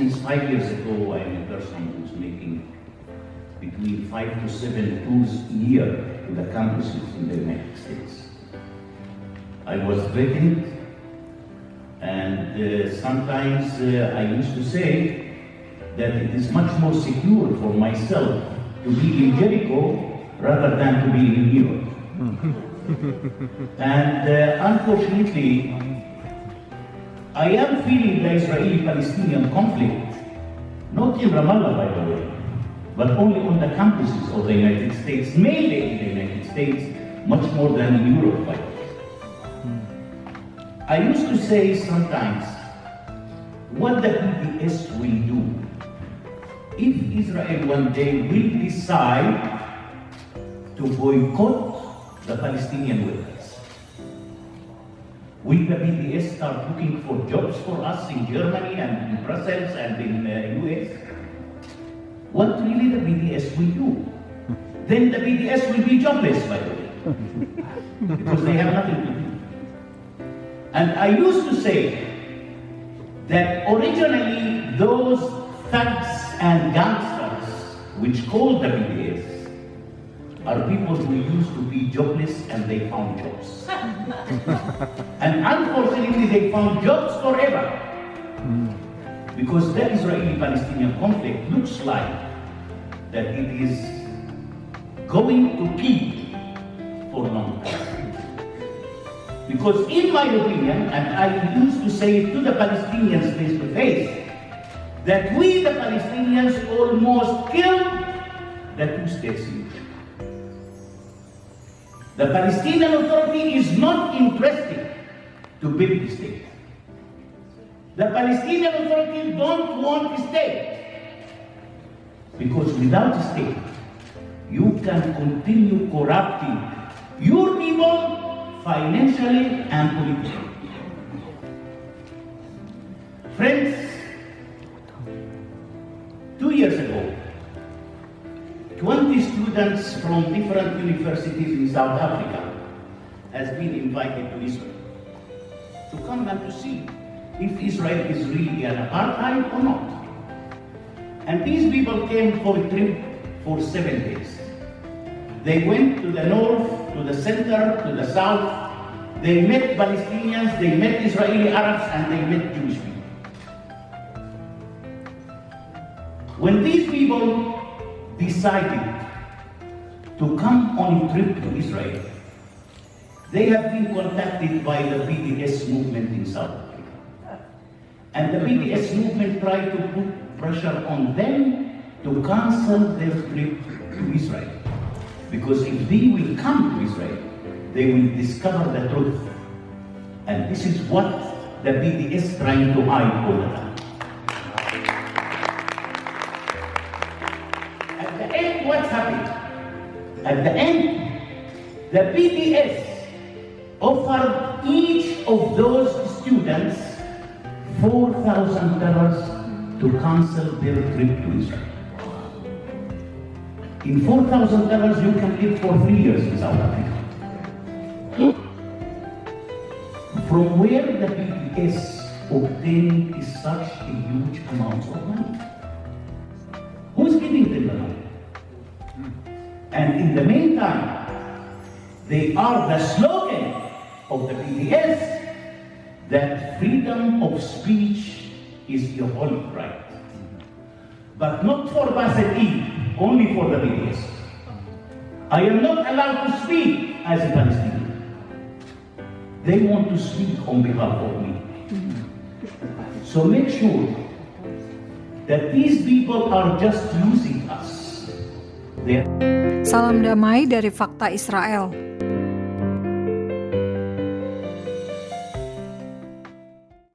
since 5 years ago, I am a person who's making between 5 to 7 tours a year to the campuses in the United States. I was threatened, and sometimes I used to say that it is much more secure for myself to be in Jericho rather than to be in New York. And unfortunately, I am feeling the Israeli-Palestinian conflict, not in Ramallah, by the way, but only on the campuses of the United States, mainly in the United States, much more than in Europe, by the way. I used to say sometimes, what the BDS will do if Israel one day will decide to boycott the Palestinian workers. Will the BDS start looking for jobs for us in Germany and in Brussels and in US? What really the BDS will do? Then the BDS will be jobless, by the way, because they have nothing to do. And I used to say that originally those thugs and gangsters which called the BDS are people who used to be jobless and they found jobs. And unfortunately they found jobs forever. Because the Israeli-Palestinian conflict looks like that it is going to keep for a long time. Because in my opinion, and I used to say it to the Palestinians face to face, that we the Palestinians almost killed the two-state solution. The Palestinian Authority is not interested to build a state. The Palestinian Authority don't want a state. Because without a state, you can continue corrupting your people financially and politically. Friends, 2 years ago, 20 students from different universities in South Africa has been invited to Israel to come and to see if Israel is really an apartheid or not. And these people came for a trip for 7 days. They went to the north, to the center, to the south. They met Palestinians, they met Israeli Arabs, and they met Jewish people. When these people decided to come on a trip to Israel, they have been contacted by the BDS movement in South Africa. And the BDS movement tried to put pressure on them to cancel their trip to Israel. Because if they will come to Israel, they will discover the truth. And this is what the BDS is trying to hide all the time. At the end, what happened? At the end, the BDS offered each of those students $4,000 to cancel their trip to Israel. In $4,000, you can live for 3 years in South Africa. From where the BDS obtaining is such a huge amount of money? Who's giving them the money? And in the meantime, they are the slogan of the BDS that freedom of speech is a holy right. But not for Bassem Eid, only for the BDS. I am not allowed to speak as a Palestinian. They want to speak on behalf of me. So make sure that these people are just using us. Salam damai dari Fakta Israel.